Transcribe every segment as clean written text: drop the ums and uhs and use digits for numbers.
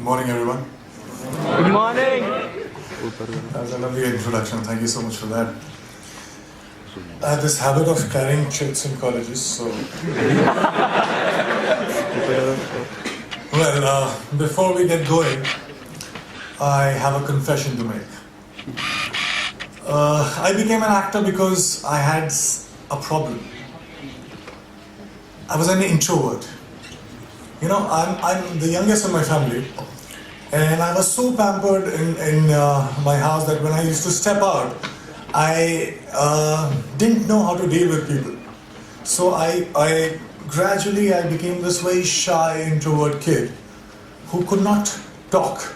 morning, everyone. Good morning. That was a lovely introduction. Thank you so much for that. I have this habit of carrying chits in colleges, so. Well, before we get going, I have a confession to make. I became an actor because I had a problem. I was an introvert. You know, I'm the youngest in my family, and I was so pampered in my house that when I used to step out, I didn't know how to deal with people. So I gradually became this very shy introvert kid who could not talk.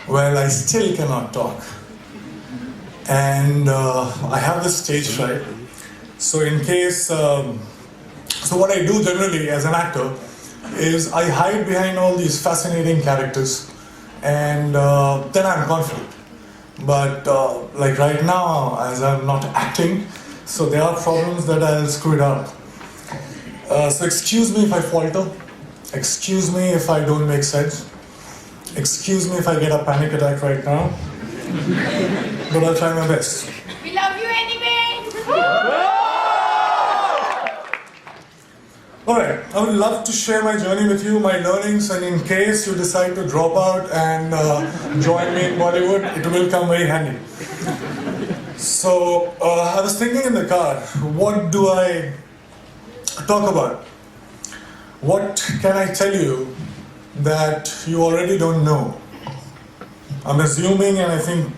Well, I still cannot talk. And I have this stage fright. So in case, so what I do generally as an actor is I hide behind all these fascinating characters, and then I'm confident. But like right now, as I'm not acting, so there are problems that I'll screw it up. So excuse me if I falter. Excuse me if I don't make sense. Excuse me if I get a panic attack right now. But I'll try my best. We love you anyway! Alright, I would love to share my journey with you, my learnings, and in case you decide to drop out and join me in Bollywood, it will come very handy. So, I was thinking in the car, what do I talk about? What can I tell you that you already don't know? I'm assuming, and I think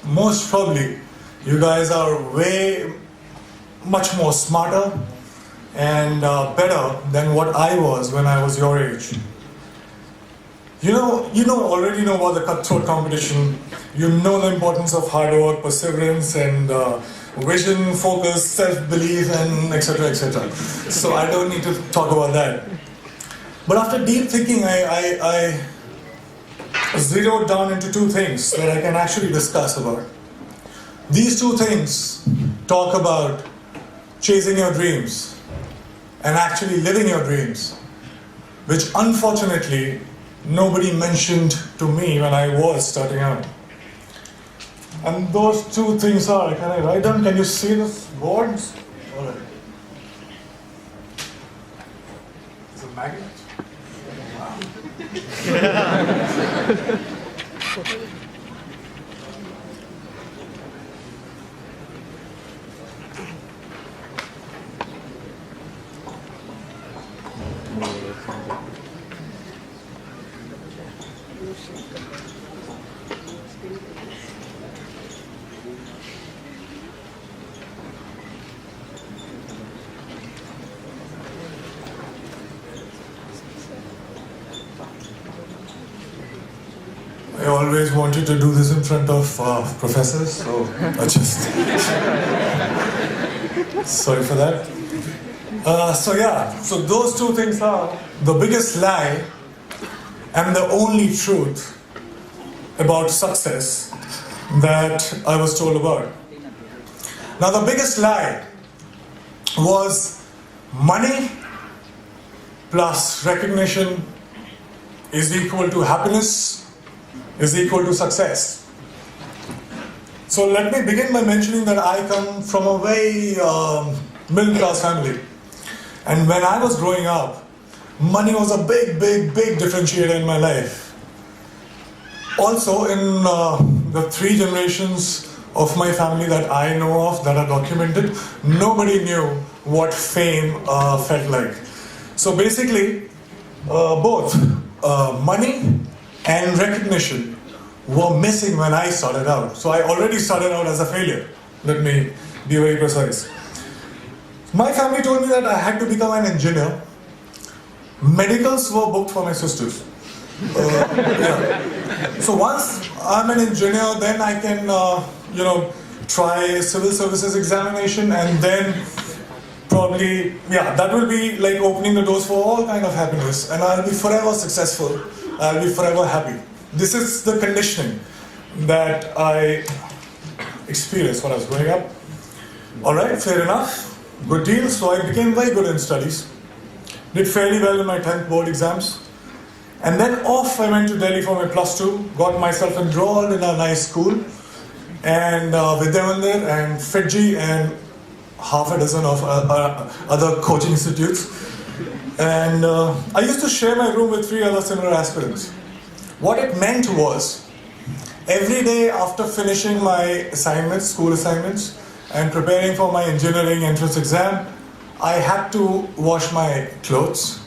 most probably, you guys are way much more smarter and better than what I was when I was your age. You already know about the cutthroat competition. You know the importance of hard work, perseverance, and vision, focus, self-belief, and etc., etc. So I don't need to talk about that. But after deep thinking, I zeroed down into two things that I can actually discuss about. These two things talk about chasing your dreams and actually living your dreams, which unfortunately nobody mentioned to me when I was starting out. And those two things are, can I write down? Can you see the boards? All right. It's a magnet. Wow. I always wanted to do this in front of professors, so I just... Sorry for that. So those two things are the biggest lie and the only truth about success that I was told about. Now the biggest lie was money plus recognition is equal to happiness, is equal to success. So let me begin by mentioning that I come from a very middle class family. And when I was growing up, money was a big differentiator in my life. Also, in the 3 generations of my family that I know of, that are documented, nobody knew what fame felt like. So basically, both money and recognition were missing when I started out. So I already started out as a failure. Let me be very precise. My family told me that I had to become an engineer. Medicals were booked for my sisters. Yeah. So once I'm an engineer, then I can, try civil services examination, and then probably, that will be like opening the doors for all kind of happiness, and I'll be forever successful. I'll be forever happy. This is the conditioning that I experienced when I was growing up. All right, fair enough. Good deal. So I became very good in studies. Did fairly well in my 10th board exams. And then off I went to Delhi for my +2, got myself enrolled in a nice school, and Vidyamandir and Fiji and half a dozen of other coaching institutes. And I used to share my room with 3 other similar aspirants. What it meant was, every day after finishing my assignments, school assignments, and preparing for my engineering entrance exam, I had to wash my clothes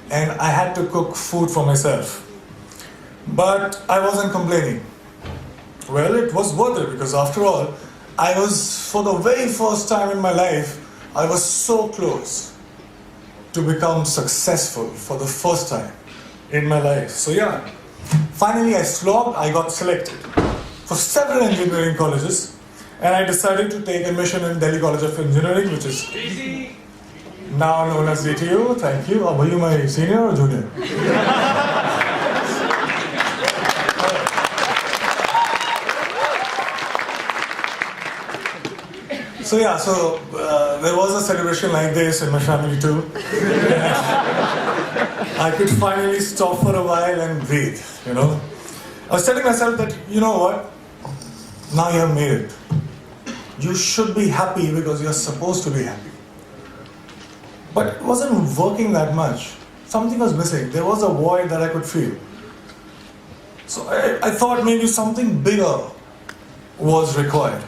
and I had to cook food for myself. But I wasn't complaining. Well, it was worth it because after all, I was, for the very first time in my life, I was so close to become successful for the first time in my life. So yeah, finally I slogged, I got selected for several engineering colleges, and I decided to take admission in Delhi College of Engineering, which is now known as DTU. Thank you. Were you my senior or junior? So yeah, there was a celebration like this in my family too. I could finally stop for a while and breathe, you know. I was telling myself that, you know what, now you have made it. You should be happy because you're supposed to be happy. But it wasn't working that much. Something was missing. There was a void that I could feel. So I thought maybe something bigger was required.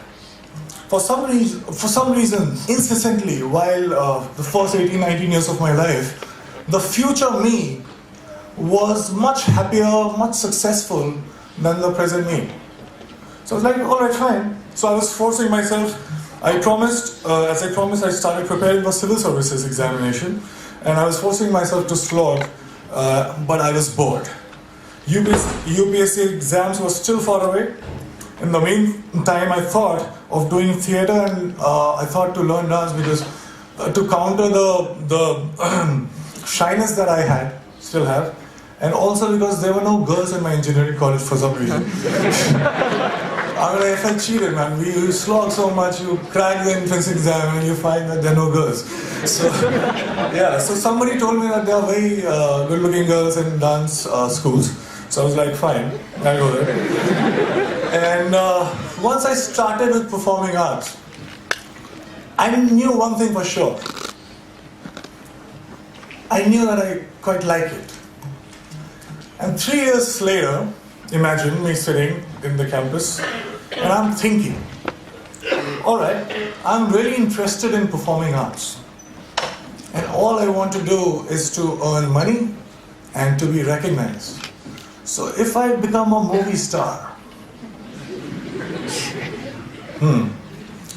For some reason, incessantly, while the first 18, 19 years of my life, the future me was much happier, much successful than the present me. So I was like, all right, fine. So I was forcing myself. I promised, I started preparing for civil services examination, and I was forcing myself to slog, but I was bored. UPSC exams were still far away. In the meantime, I thought of doing theatre, and I thought to learn dance because to counter the shyness that I still have, and also because there were no girls in my engineering college for some reason. I felt cheated, man. You slog so much, you crack the entrance exam, and you find that there are no girls. So, yeah. So somebody told me that there are very good-looking girls in dance schools. So I was like, fine, I'll go there. And once I started with performing arts, I knew one thing for sure. I knew that I quite like it. And 3 years later, imagine me sitting in the campus, and I'm thinking, all right, I'm really interested in performing arts. And all I want to do is to earn money and to be recognized. So if I become a movie star,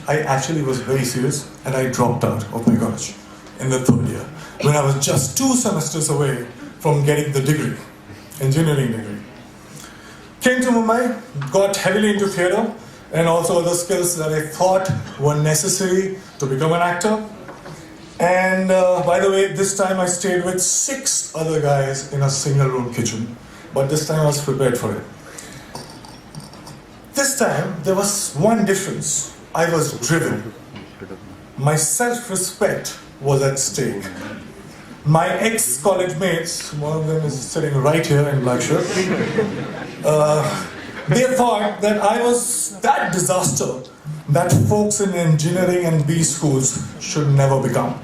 I actually was very serious, and I dropped out of my college in the 3rd year, when I was just 2 semesters away from getting the degree, engineering degree. Came to Mumbai, got heavily into theatre, and also other skills that I thought were necessary to become an actor. And by the way, this time I stayed with 6 other guys in a single room kitchen. But this time I was prepared for it. This time there was one difference. I was driven. My self-respect was at stake. My ex-college mates, one of them is sitting right here in black shirt, they thought that I was that disaster that folks in engineering and B schools should never become.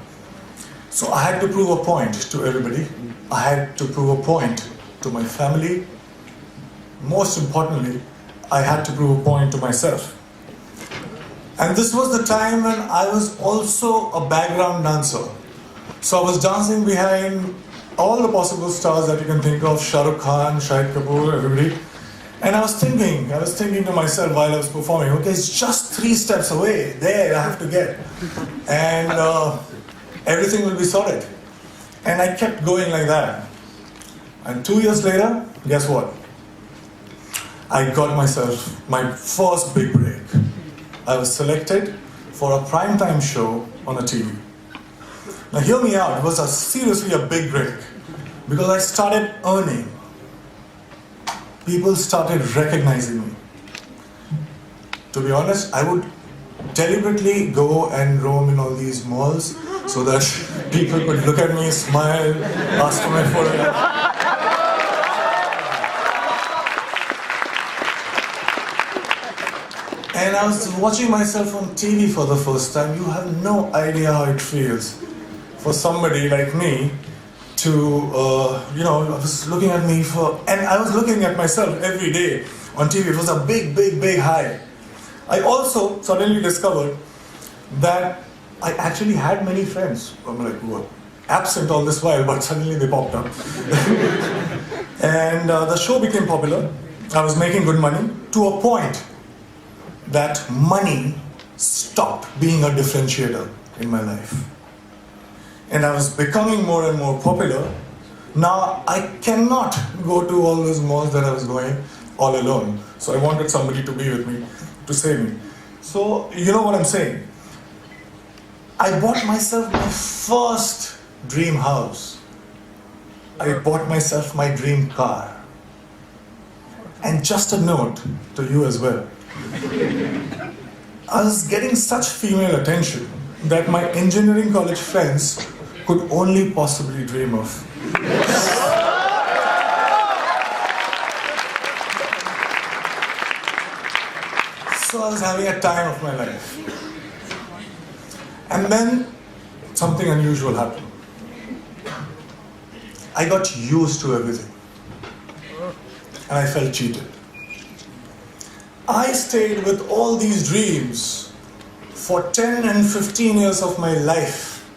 So I had to prove a point to everybody. I had to prove a point to my family. Most importantly, I had to prove a point to myself. And this was the time when I was also a background dancer. So I was dancing behind all the possible stars that you can think of, Shah Rukh Khan, Shahid Kapoor, everybody. And I was thinking to myself while I was performing, okay, it's just 3 steps away, there I have to get. And everything will be sorted. And I kept going like that. And 2 years later, guess what? I got myself my first big break. I was selected for a primetime show on a TV. Now hear me out, it was seriously a big break. Because I started earning. People started recognizing me. To be honest, I would deliberately go and roam in all these malls so that people could look at me, smile, ask for my photograph. And I was watching myself on TV for the first time. You have no idea how it feels for somebody like me to, I was looking at me and I was looking at myself every day on TV. It was a big, big, big high. I also suddenly discovered that I actually had many friends. I'm like, who were absent all this while, but suddenly they popped up. And the show became popular. I was making good money to a point that money stopped being a differentiator in my life. And I was becoming more and more popular. Now I cannot go to all those malls that I was going all alone. So I wanted somebody to be with me, to save me. So you know what I'm saying? I bought myself my first dream house. I bought myself my dream car. And just a note to you as well. I was getting such female attention that my engineering college friends could only possibly dream of. So I was having a time of my life. And then something unusual happened. I got used to everything. And I felt cheated. I stayed with all these dreams for 10 and 15 years of my life.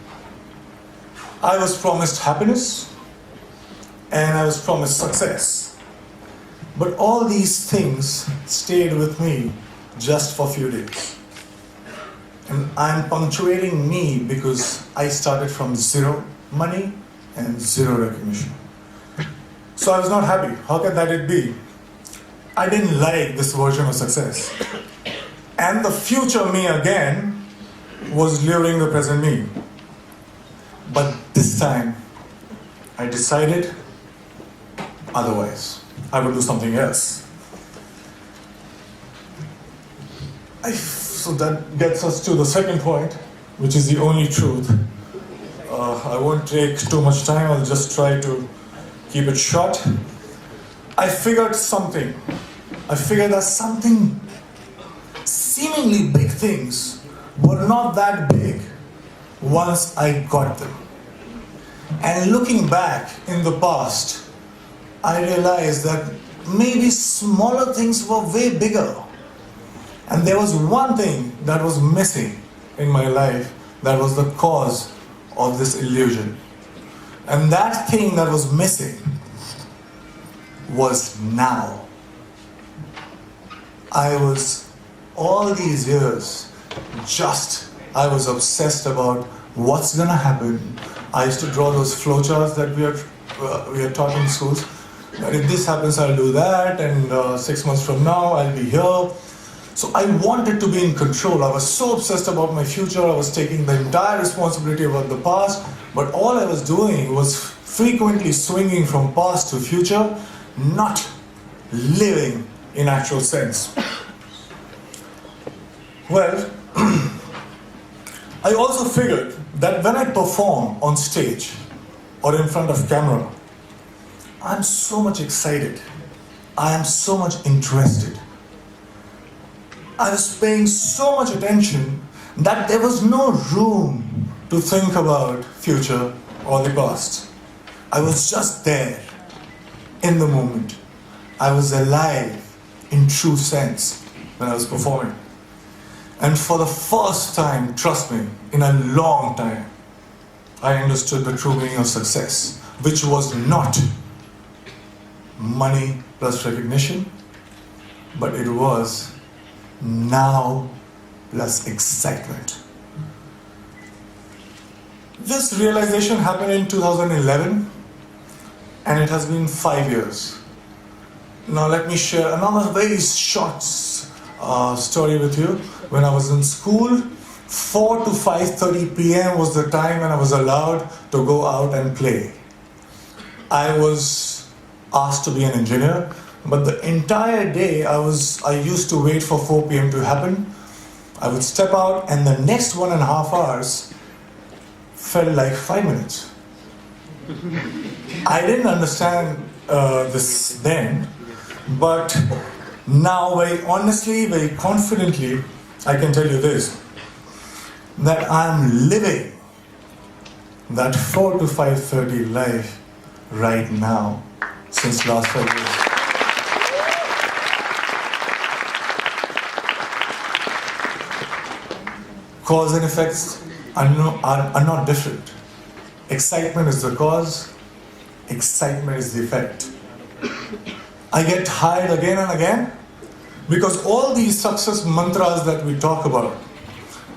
I was promised happiness and I was promised success. But all these things stayed with me just for a few days. And I'm punctuating me because I started from zero money and zero recognition. So I was not happy. How can that it be? I didn't like this version of success. And the future me again was luring the present me. But this time, I decided otherwise. I would do something else. So that gets us to the second point, which is the only truth. I won't take too much time. I'll just try to keep it short. I figured something. I figured that something, seemingly big things, were not that big once I got them. And looking back in the past, I realized that maybe smaller things were way bigger. And there was one thing that was missing in my life that was the cause of this illusion. And that thing that was missing was now. I was, all these years, I was obsessed about what's gonna happen. I used to draw those flowcharts that we are taught in schools. And if this happens, I'll do that, and 6 months from now, I'll be here. So I wanted to be in control. I was so obsessed about my future. I was taking the entire responsibility about the past, but all I was doing was frequently swinging from past to future, not living in actual sense. Well, I also figured that when I perform on stage or in front of camera, I'm so much excited. I am so much interested. I was paying so much attention that there was no room to think about future or the past. I was just there in the moment. I was alive in true sense when I was performing. And for the first time, trust me, in a long time, I understood the true meaning of success, which was not money plus recognition, but it was now plus excitement. This realization happened in 2011, and it has been 5 years. Now let me share another very short story with you. When I was in school, 4 to 5:30 p.m. was the time when I was allowed to go out and play. I was asked to be an engineer, but the entire day I used to wait for 4 p.m. to happen. I would step out, and the next 1.5 hours felt like 5 minutes. I didn't understand this then, but Now, very honestly, very confidently, I can tell you this, that I'm living that 4 to 5:30 life right now since last 5 years. Cause and effects are not different. Excitement is the cause, excitement is the effect. I get tired again and again because all these success mantras that we talk about,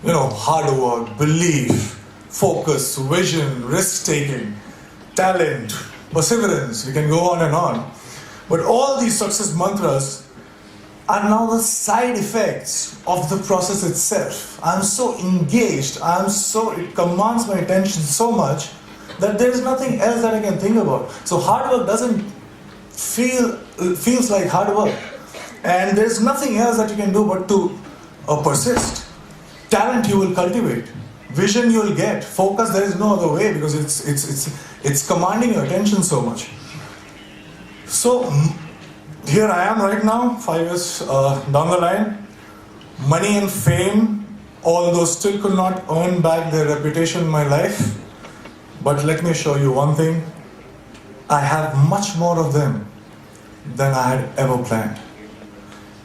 hard work, belief, focus, vision, risk-taking, talent, perseverance, we can go on and on. But all these success mantras are now the side effects of the process itself. I'm so engaged, it commands my attention so much that there is nothing else that I can think about. So hard work doesn't feels like hard work. And there's nothing else that you can do but to persist. Talent you will cultivate. Vision you will get. Focus, there is no other way because it's commanding your attention so much. So here I am right now, 5 years down the line. Money and fame, although still could not earn back their reputation in my life. But let me assure you one thing, I have much more of them than I had ever planned.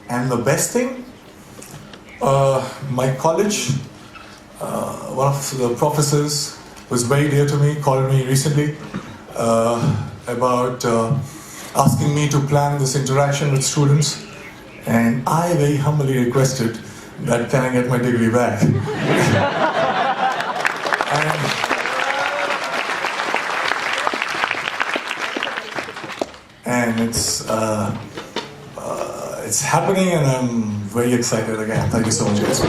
And the best thing, my college, one of the professors who is very dear to me called me recently about asking me to plan this interaction with students, and I very humbly requested that can I get my degree back. and it's happening, and I'm very excited again. Thank you so much, guys.